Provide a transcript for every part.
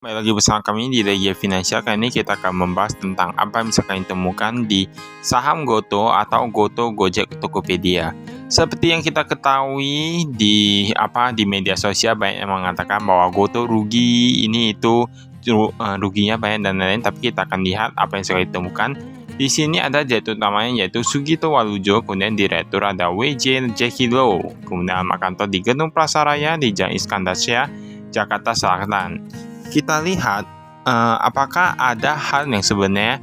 Kembali lagi bersama kami di Regia Finansial. Kali ini kita akan membahas tentang apa yang bisa kalian temukan di saham Goto atau Goto Gojek Tokopedia. Seperti yang kita ketahui di media sosial, banyak yang mengatakan bahwa Goto rugi ini itu ruginya banyak dan lain-lain. Tapi kita akan lihat apa yang bisa ditemukan. Di sini ada direktur utamanya yaitu Sugito Walujo, kemudian direktur ada WJ Jekilo, kemudian alamat kantor di Gedung Prasaraya di Jalan Iskandar Shah, Jakarta Selatan. Kita lihat apakah ada hal yang sebenarnya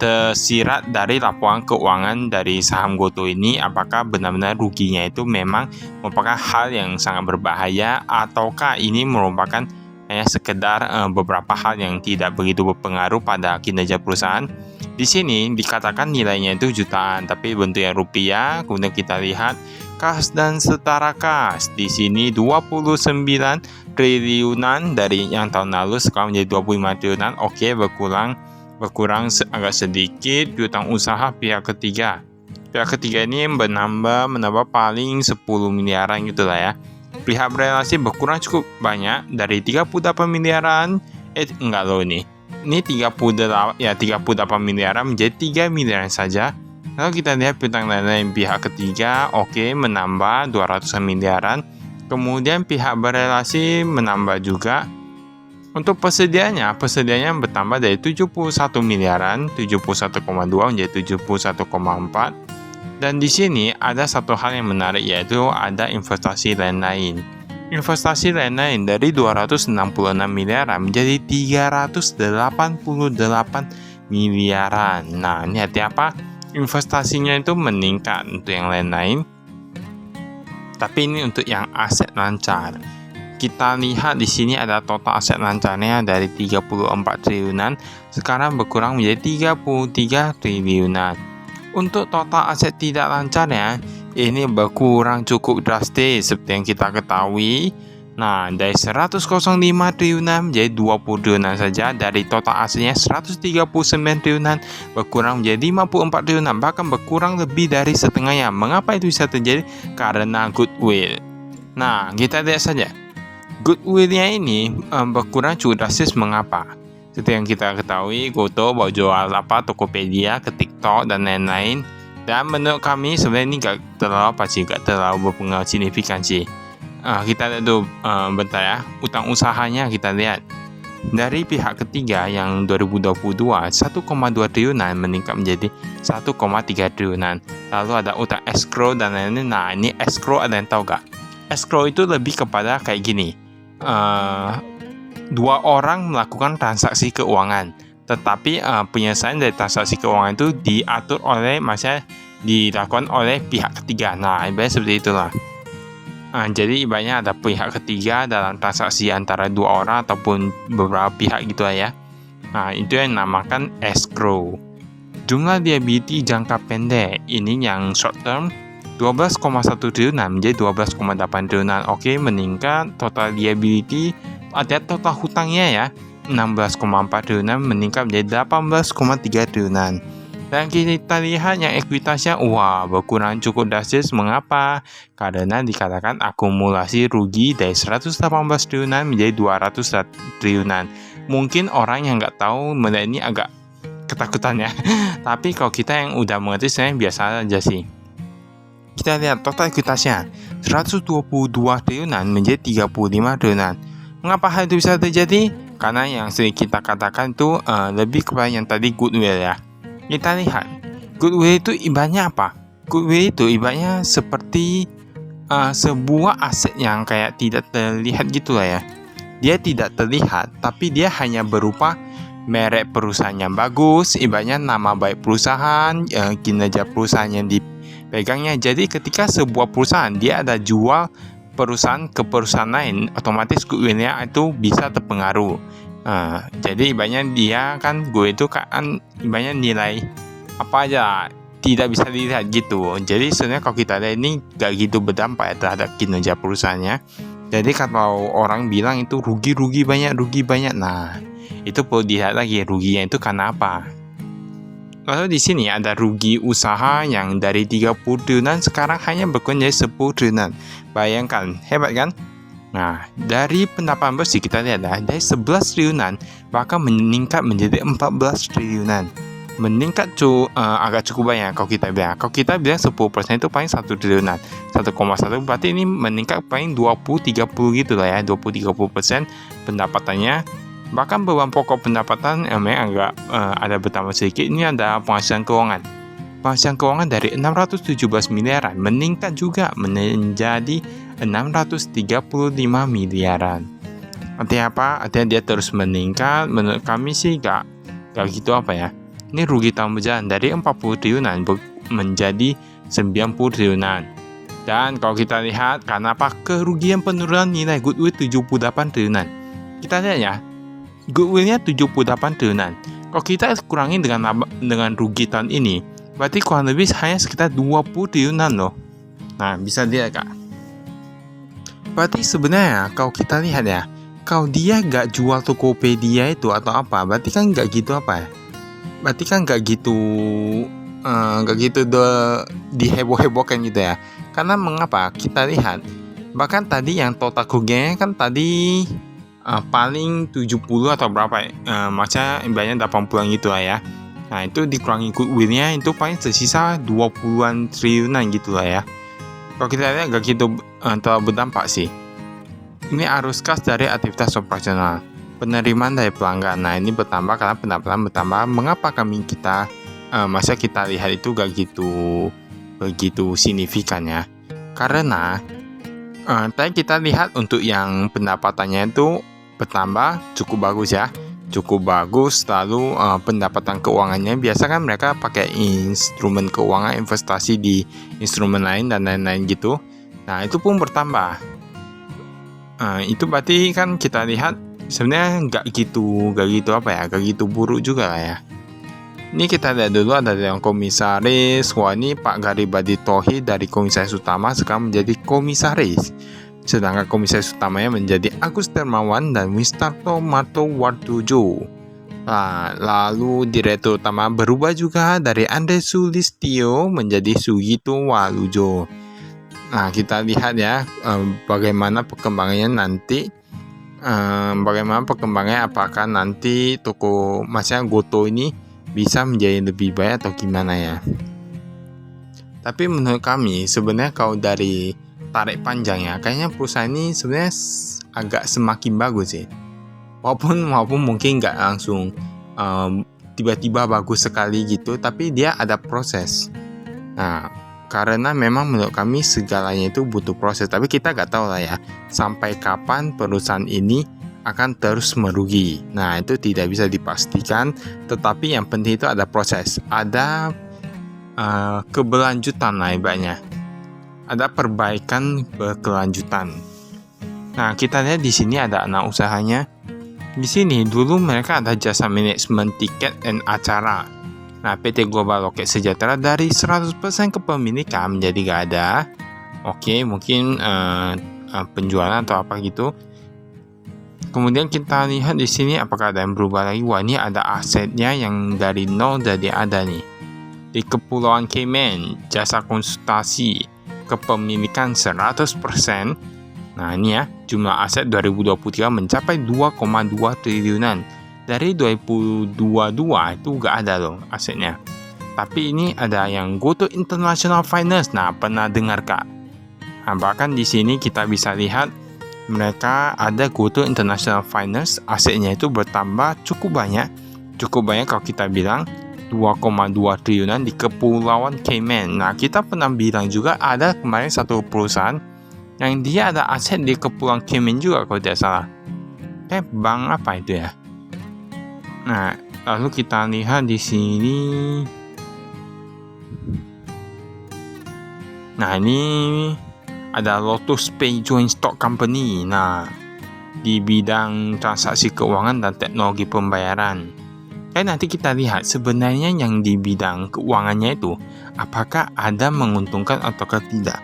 tersirat dari laporan keuangan dari saham Goto ini, apakah benar-benar ruginya itu memang merupakan hal yang sangat berbahaya ataukah ini merupakan hanya sekedar beberapa hal yang tidak begitu berpengaruh pada kinerja perusahaan. Di sini dikatakan nilainya itu jutaan tapi bentuknya rupiah. Kemudian kita lihat kas dan setara kas di sini 29 triliunan dari yang tahun lalu, sekarang menjadi 25 triliunan. Oke, berkurang agak sedikit. Piutang usaha pihak ketiga ini menambah paling 10 miliaran gitu lah ya. Pihak berelasi berkurang cukup banyak dari 38 miliaran ini 38 miliaran menjadi 3 miliaran saja. Lalu kita lihat piutang lain pihak ketiga, menambah 200 miliaran. Kemudian pihak berelasi menambah juga. Untuk persediaannya bertambah dari 71 miliaran, 71,2 menjadi 71,4. Dan di sini ada satu hal yang menarik, yaitu ada investasi lain-lain. Investasi lain-lain dari 266 miliaran menjadi 388 miliaran. Nah, ini artinya apa? Investasinya itu meningkat untuk yang lain-lain. Tapi ini untuk yang aset lancar. Kita lihat di sini ada total aset lancarnya dari 34 triliunan, sekarang berkurang menjadi 33 triliunan. Untuk total aset tidak lancarnya, ini berkurang cukup drastis seperti yang kita ketahui. Nah, dari 105 triliunan menjadi 20 triliunan saja. Dari total asetnya 139 triliunan berkurang menjadi 54 triliunan, bahkan berkurang lebih dari setengahnya. Mengapa itu bisa terjadi? Karena goodwill. Nah, kita lihat saja. Goodwill-nya ini berkurang cukup drastis. Mengapa? Seperti yang kita ketahui, Goto baru jual Tokopedia ke TikTok dan lain-lain. Dan menurut kami sebenarnya ini gak terlalu berpengaruh signifikan sih. Kita lihat dulu bentar ya, utang usahanya kita lihat. Dari pihak ketiga yang 2022 1,2 triliunan meningkat menjadi 1,3 triliunan. Lalu ada utang escrow dan lain-lain. Nah, ini escrow ada yang tahu gak? Escrow itu lebih kepada kayak gini. Dua orang melakukan transaksi keuangan, tetapi penyelesaian dari transaksi keuangan itu dilakukan oleh pihak ketiga. Nah, ibaratnya seperti itulah. Jadi ibaratnya ada pihak ketiga dalam transaksi antara dua orang ataupun beberapa pihak gitu ya. Nah, itu yang dinamakan escrow. Jumlah liability jangka pendek ini yang short term 12,1 triliunan menjadi 12,8 triliunan. Meningkat. Total liability ada total hutangnya ya 16,4 triliunan meningkat menjadi 18,3 triliunan. Dan kita lihat yang ekuitasnya berkurang cukup drastis. Mengapa? Karena dikatakan akumulasi rugi dari 118 triliunan menjadi 200 triliunan. Mungkin orang yang nggak tahu ini agak ketakutan ya. Tapi kalau kita yang udah mengerti, sebenarnya biasa aja sih. Kita lihat total ekuitasnya 122 triliunan menjadi 35 triliunan. Mengapa hal itu bisa terjadi? Karena yang sering kita katakan itu lebih kepada yang tadi goodwill ya. Kita lihat, goodwill itu ibaratnya apa? Goodwill itu ibaratnya seperti sebuah aset yang kayak tidak terlihat gitu lah ya. Dia tidak terlihat, tapi dia hanya berupa merek perusahaan yang bagus, ibaratnya nama baik perusahaan, kinerja perusahaan yang dipegangnya. Jadi ketika sebuah perusahaan dia ada jual perusahaan ke perusahaan lain, otomatis goodwill-nya itu bisa terpengaruh. Jadi ibaratnya dia kan itu kan ibaratnya nilai apa aja tidak bisa dilihat gitu. Jadi sebenarnya kalau kita lihat ini gak gitu berdampak terhadap kinerja perusahaannya. Jadi kalau orang bilang itu rugi banyak. Nah, itu perlu dilihat lagi ruginya itu karena apa. Lalu di sini ada rugi usaha yang dari 30 triliunan sekarang hanya berkurang jadi 10 triliunan. Bayangkan, hebat kan? Nah, dari pendapatan bersih kita lihat dari 11 triliunan bahkan meningkat menjadi 14 triliunan. Meningkat agak cukup banyak kalau kita bilang. Kalau kita bilang 10% itu paling 1 triliunan. 1,1 berarti ini meningkat paling 20-30 gitu lah ya. 20-30% pendapatannya. Bahkan beban pokok pendapatan memang agak ada bertambah sedikit. Ini ada penghasilan keuangan. Penghasilan keuangan dari 617 miliaran meningkat juga menjadi 635 miliaran. Artinya apa? Artinya dia terus meningkat. Menurut kami sih gak gitu apa ya. Ini rugi tahun berjalan dari 40 triliunan menjadi 90 triliunan. Dan kalau kita lihat karena apa? Kerugian penurunan nilai goodwill 78 triliunan. Kita lihat ya. Goodwillnya 78 triliunan. Kalau kita kurangi dengan rugi tahun ini, berarti kurang lebih hanya sekitar 20 triliunan loh. Nah, bisa lihat Kak. Berarti sebenarnya kalau kita lihat ya, kalau dia gak jual Tokopedia itu atau apa, berarti kan gak gitu apa ya? Berarti kan gak gitu diheboh-hebohkan gitu ya. Karena mengapa? Kita lihat bahkan tadi yang total kerugiannya kan tadi paling 70 atau berapa ya? Maksudnya banyak 80-an gitu lah ya. Nah, itu dikurangi goodwill-nya itu paling tersisa 20-an triliunan gitu lah ya. Kalau kita lihat gak gitu terlalu berdampak sih. Ini arus kas dari aktivitas operasional. Penerimaan dari pelanggan. Nah, ini bertambah karena pendapatan bertambah. Mengapa kita lihat itu gak begitu signifikan ya? Karena tadi kita lihat untuk yang pendapatannya itu bertambah cukup bagus ya. Cukup bagus. Lalu pendapatan keuangannya biasa kan mereka pakai instrumen keuangan, investasi di instrumen lain dan lain-lain gitu. Nah, itu pun bertambah. Itu berarti kan kita lihat sebenarnya gak gitu buruk juga lah ya. Ini kita lihat dulu ada yang komisaris. Wah, ini Pak Garibadi Thohir dari komisaris utama sekarang menjadi komisaris. Sedangkan komisaris utamanya menjadi Agus Termawan dan Wistarto Martowardojo. Nah, lalu direktur utama berubah juga dari Andre Sulistyo menjadi Sugito Walujo. Nah, kita lihat ya bagaimana perkembangannya nanti. Apakah nanti Goto ini bisa menjadi lebih baik atau gimana ya. Tapi menurut kami sebenarnya kalau dari tarik panjang ya, kayaknya perusahaan ini sebenarnya agak semakin bagus sih. Walaupun mungkin nggak langsung tiba-tiba bagus sekali gitu, tapi dia ada proses. Nah, karena memang menurut kami segalanya itu butuh proses. Tapi kita nggak tahu lah ya sampai kapan perusahaan ini akan terus merugi. Nah, itu tidak bisa dipastikan. Tetapi yang penting itu ada proses, ada keberlanjutan lah ibaratnya. Ada perbaikan berkelanjutan. Nah, kita lihat di sini ada anak usahanya. Di sini dulu mereka ada jasa manajemen tiket dan acara. Nah, PT Global Loket Sejahtera dari 100% kepemilikan menjadi gak ada. Oke, mungkin penjualan atau apa gitu. Kemudian kita lihat di sini apakah ada yang berubah lagi. Wah, ini ada asetnya yang dari nol jadi ada nih. Di Kepulauan Cayman, jasa konsultasi kepemilikan 100%. Nah, ini ya, jumlah aset 2023 mencapai 2,2 triliunan. Dari 2022 itu gak ada loh asetnya. Tapi ini ada yang Goto International Finance. Nah, pernah dengar Kak? Nah, bahkan di sini kita bisa lihat mereka ada Goto International Finance, asetnya itu bertambah cukup banyak kalau kita bilang 2,2 triliunan di Kepulauan Cayman. Nah, kita pernah bilang juga ada kemarin satu perusahaan yang dia ada aset di Kepulauan Cayman juga kalau tidak salah. Bank apa itu ya? Nah, lalu kita lihat di sini. Nah, ini ada Lotus Pay Joint Stock Company. Nah, di bidang transaksi keuangan dan teknologi pembayaran. Nanti kita lihat sebenarnya yang di bidang keuangannya itu apakah ada menguntungkan atau tidak.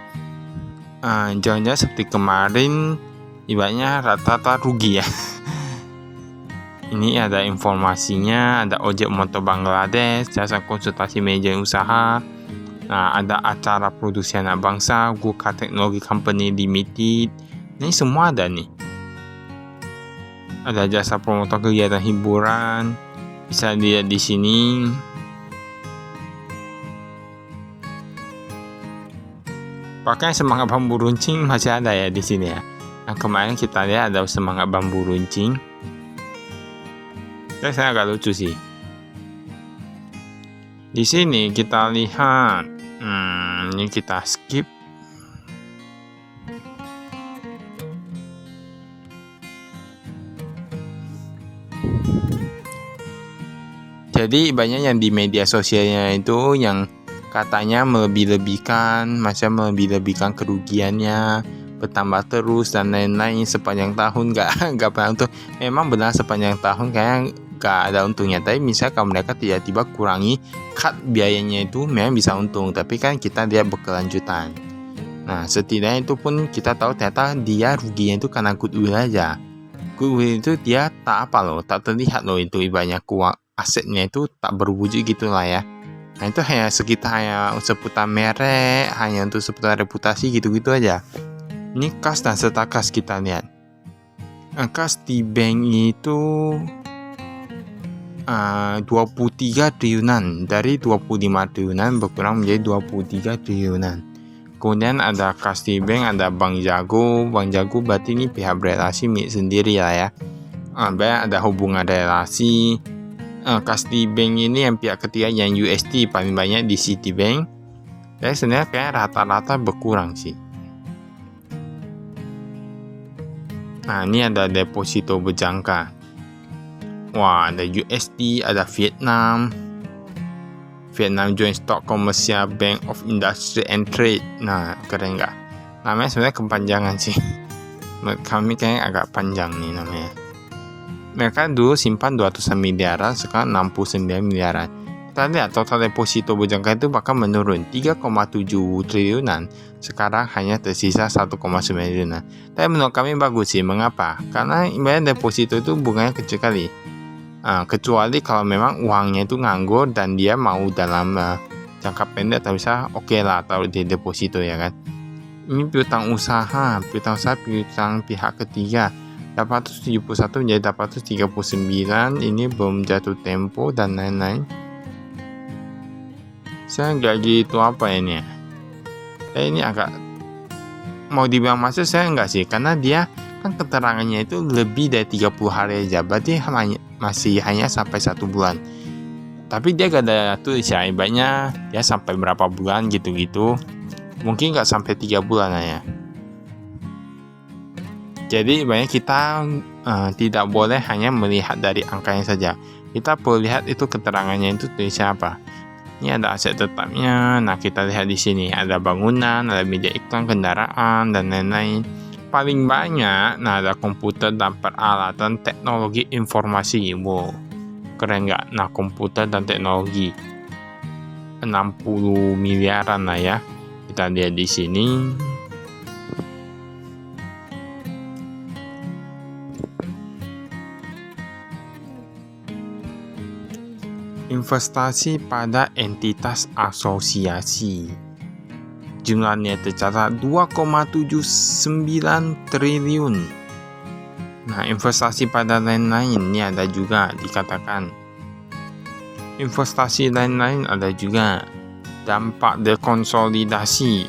Jangan-jangan seperti kemarin ibaratnya rata-rata rugi ya. Ini ada informasinya, ada ojek motor Bangladesh, jasa konsultasi manajemen usaha. Nah, ada acara produksi anak bangsa, Gurkha Technology Company Limited, Ini semua ada nih. Ada jasa promotor kegiatan hiburan, bisa dilihat di sini. Pakai semangat bambu runcing masih ada ya di sini ya. Nah, kemarin kita lihat ada semangat bambu runcing. Dan saya agak lucu sih. Di sini kita lihat, ini kita skip. Jadi banyak yang di media sosialnya itu yang katanya melebih-lebihkan, macam melebih-lebihkan kerugiannya, bertambah terus dan lain-lain sepanjang tahun nggak pernah untung. Memang benar sepanjang tahun kayak nggak ada untungnya. Tapi misalnya kalau mereka tiba-tiba kurangi cut biayanya itu memang bisa untung. Tapi kan kita lihat berkelanjutan. Nah setidaknya itu pun kita tahu ternyata dia ruginya itu karena goodwill aja. Goodwill itu dia tak apa loh, tak terlihat loh itu ibaratnya asetnya itu tak berwujud gitulah ya. Nah itu hanya sekitar seputar merek, hanya untuk seputar reputasi gitu-gitu aja. Ini kas dan serta kas kita lihat. Kas di bank itu 23 triliunan, dari 25 triliunan berkurang menjadi 23 triliunan. Kemudian ada kas di bank, ada Bank Jago. Bank Jago berarti ini pihak berelasi milik sendiri lah ya. Ada hubungan relasi. Kas di bank ini yang pihak ketiga yang USD paling banyak di Citibank. Jadi sebenarnya kayak rata-rata berkurang sih. Nah ini ada deposito berjangka. Wah ada USD, ada Vietnam Joint Stock Commercial Bank of Industry and Trade. Nah keren nggak? Namanya sebenarnya kepanjangan sih. Kami kayaknya agak panjang nih namanya. Mereka dulu simpan 200 miliaran, sekarang 69 miliaran. Kita lihat total deposito berjangka itu bahkan menurun 3,7 triliunan. Sekarang hanya tersisa 1,9 triliunan. Tapi menurut kami bagus sih. Mengapa? Karena ibaratnya deposito itu bunganya kecil kali. Kecuali kalau memang uangnya itu nganggur dan dia mau dalam jangka pendek atau bisa oke lah taruh di deposito ya kan. Ini piutang usaha piutang pihak ketiga 871 menjadi 839. Ini belum jatuh tempo dan lain-lain. Saya nggak gitu apa ini ya. Ini agak mau dibilang masuk saya nggak sih, karena dia kan keterangannya itu lebih dari 30 hari aja, berarti masih hanya sampai 1 bulan. Tapi dia gak ada tulis ya, ibaratnya ya sampai berapa bulan gitu-gitu. Mungkin gak sampai 3 bulan ya. Jadi ibaratnya kita tidak boleh hanya melihat dari angkanya saja. Kita perlu lihat itu keterangannya itu tulisnya apa. Ini ada aset tetapnya. Nah kita lihat di sini ada bangunan, ada media iklan, kendaraan dan lain-lain. Paling banyak, nah ada komputer dan peralatan teknologi informasi. Wow, keren nggak? Nah komputer dan teknologi 60 miliaran lah ya. Kita lihat di sini. Investasi pada entitas asosiasi. Jumlahnya tercatat 2,79 triliun. Nah, investasi pada lain-lain ini ada juga dikatakan. Investasi lain-lain ada juga. Dampak dekonsolidasi.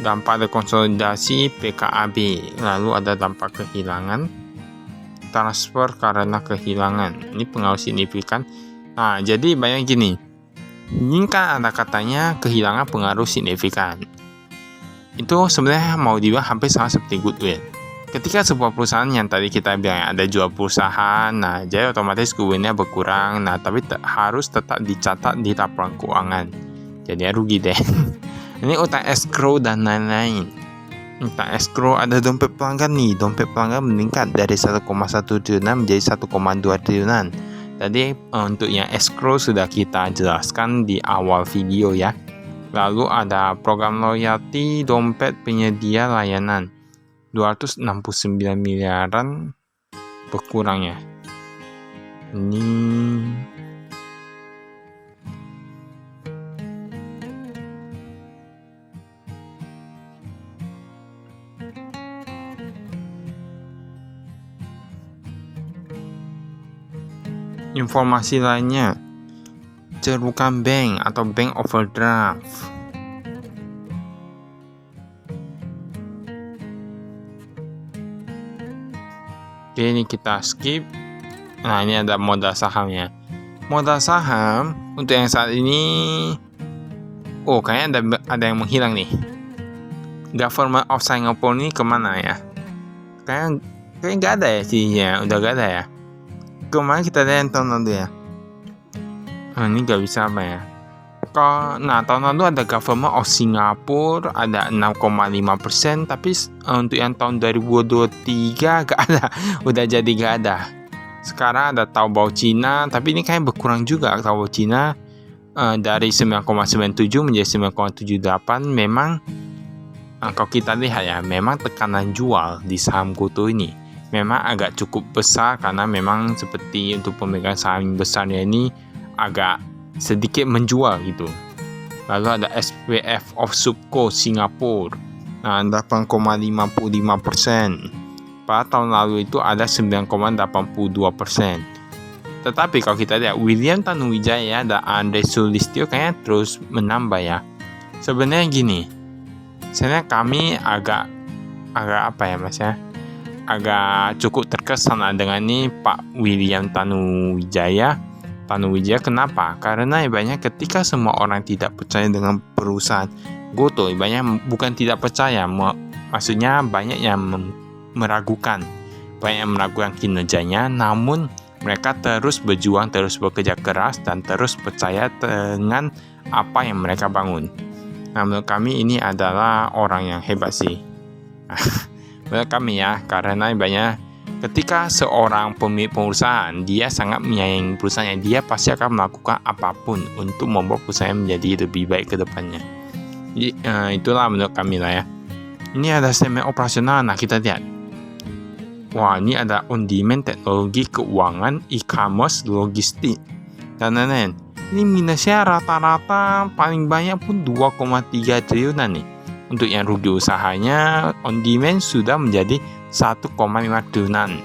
Dampak dekonsolidasi PKAB. Lalu ada dampak kehilangan. Transfer karena kehilangan. Ini pengaruh signifikan. Nah, jadi banyak gini. Ini kan ada katanya kehilangan pengaruh signifikan. Itu sebenarnya mau dibilang hampir sama seperti goodwill. Ketika sebuah perusahaan yang tadi kita bilang ada jual perusahaan, nah jadi otomatis goodwillnya berkurang. Nah tapi harus tetap dicatat di laporan keuangan. Jadi rugi deh. Ini utang escrow dan lain-lain. Utang escrow ada dompet pelanggan nih. Dompet pelanggan meningkat dari 1,1 triliunan menjadi 1,2 triliunan. Tadi untuk yang escrow sudah kita jelaskan di awal video ya. Lalu ada program loyalty dompet penyedia layanan 269 miliaran berkurangnya. Ini Informasi lainnya, cerukan bank atau bank overdraft. Oke, ini kita skip. Nah, ini ada modal sahamnya. Modal saham untuk yang saat ini, kayaknya ada yang menghilang nih. Government of Singapore ini kemana ya? Kayaknya nggak ada ya sihnya, udah nggak ada ya. Kemarin kita lihat tahun lalu ya. Ini nggak bisa apa ya? Nah, tahun lalu ada Government of Singapore ada 6,5%, tapi untuk yang tahun 2023 nggak ada, udah jadi nggak ada. Sekarang ada Taobao Cina, tapi ini kayak berkurang juga Taobao Cina, dari 9,97 menjadi 9,78. Memang kalau kita lihat ya, memang tekanan jual di saham GoTo ini memang agak cukup besar, karena memang seperti untuk pemegang saham besarnya ini agak sedikit menjual gitu. Lalu ada SPF of Subco Singapore, 8,55%. Pada tahun lalu itu ada 9,82%. Tetapi kalau kita lihat William Tanuwijaya dan Andre Sulistyo kayaknya terus menambah ya. Sebenarnya gini, sebenarnya kami agak apa ya mas ya, agak cukup terkesan dengan ini Pak William Tanuwijaya. Kenapa? Karena banyak ketika semua orang tidak percaya dengan perusahaan GoTo, banyak bukan tidak percaya, maksudnya banyak yang meragukan kinerjanya, namun mereka terus berjuang, terus bekerja keras, dan terus percaya dengan apa yang mereka bangun. Nah, menurut kami ini adalah orang yang hebat sih. Menurut kami ya, karena banyak ketika seorang pemilik perusahaan, dia sangat menyayangi perusahaannya, dia pasti akan melakukan apapun untuk membuat perusahaan menjadi lebih baik ke depannya. Jadi, itulah menurut kami lah ya. Ini ada segmen operasional. Nah, kita lihat. Wah, ini ada on-demand teknologi keuangan, e-commerce, logistik, dan lain-lain. Ini minusnya rata-rata paling banyak pun 2,3 triliunan nih. Untuk yang rugi usahanya, on-demand sudah menjadi 1,5 triliunan.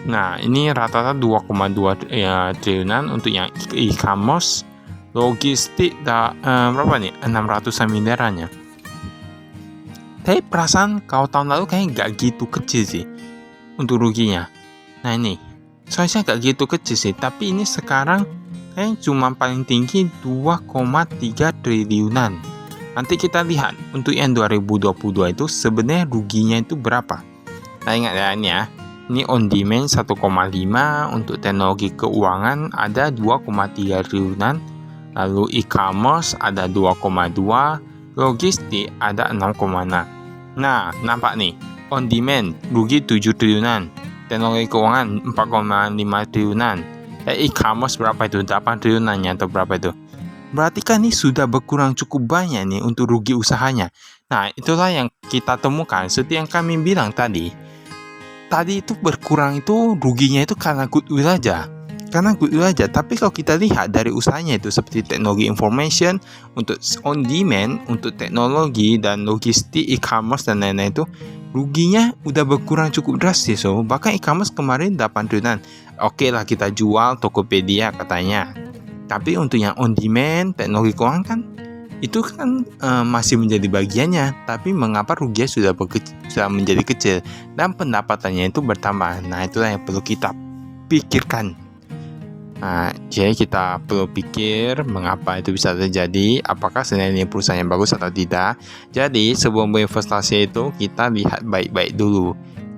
Nah, ini rata-rata 2,2 triliunan untuk yang e-commerce, logistik, berapa nih? 600 miliarannya. Tapi perasaan kalau tahun lalu kayaknya nggak gitu kecil sih untuk ruginya. Nah ini, soalnya nggak gitu kecil sih, tapi ini sekarang kayaknya cuma paling tinggi 2,3 triliunan. Nanti kita lihat untuk yang 2022 itu sebenarnya ruginya itu berapa. Nah ingat ya ini on demand 1,5, untuk teknologi keuangan ada 2,3 triliunan, lalu e-commerce ada 2,2, logistik ada 6,6. Nah nampak nih, on demand rugi 7 triliunan, teknologi keuangan 4,5 triliunan, e-commerce berapa itu? 8 triliunannya atau berapa itu? Berarti kan ini sudah berkurang cukup banyak nih untuk rugi usahanya. Nah itulah yang kita temukan, seperti yang kami bilang tadi itu berkurang itu ruginya itu karena goodwill aja. Tapi kalau kita lihat dari usahanya itu seperti teknologi information, untuk on demand, untuk teknologi dan logistik, e-commerce dan lain-lain itu ruginya udah berkurang cukup drastis. So bahkan e-commerce kemarin 8 triliunan. Oke lah kita jual Tokopedia katanya. Tapi untuk yang on demand, teknologi keuangan kan itu kan masih menjadi bagiannya, tapi mengapa ruginya sudah menjadi kecil dan pendapatannya itu bertambah. Nah itulah yang perlu kita pikirkan. Nah, jadi kita perlu pikir mengapa itu bisa terjadi, apakah sebenarnya perusahaan yang bagus atau tidak. Jadi sebelum berinvestasi itu kita lihat baik-baik dulu.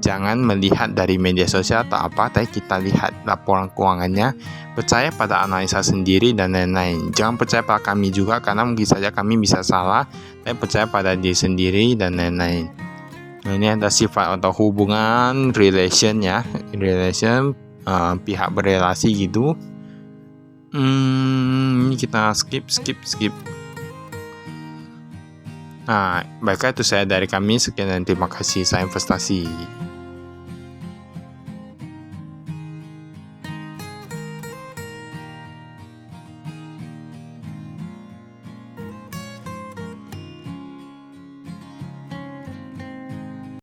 Jangan melihat dari media sosial atau apa, tapi kita lihat laporan keuangannya, percaya pada analisa sendiri dan lain-lain. Jangan percaya pada kami juga, karena mungkin saja kami bisa salah, tapi percaya pada diri sendiri dan lain-lain. Nah, ini ada sifat atau hubungan, relation ya, pihak berelasi gitu. Ini kita skip. Nah, baiklah itu saya dari kami. Sekian dan terima kasih. Saya investasi.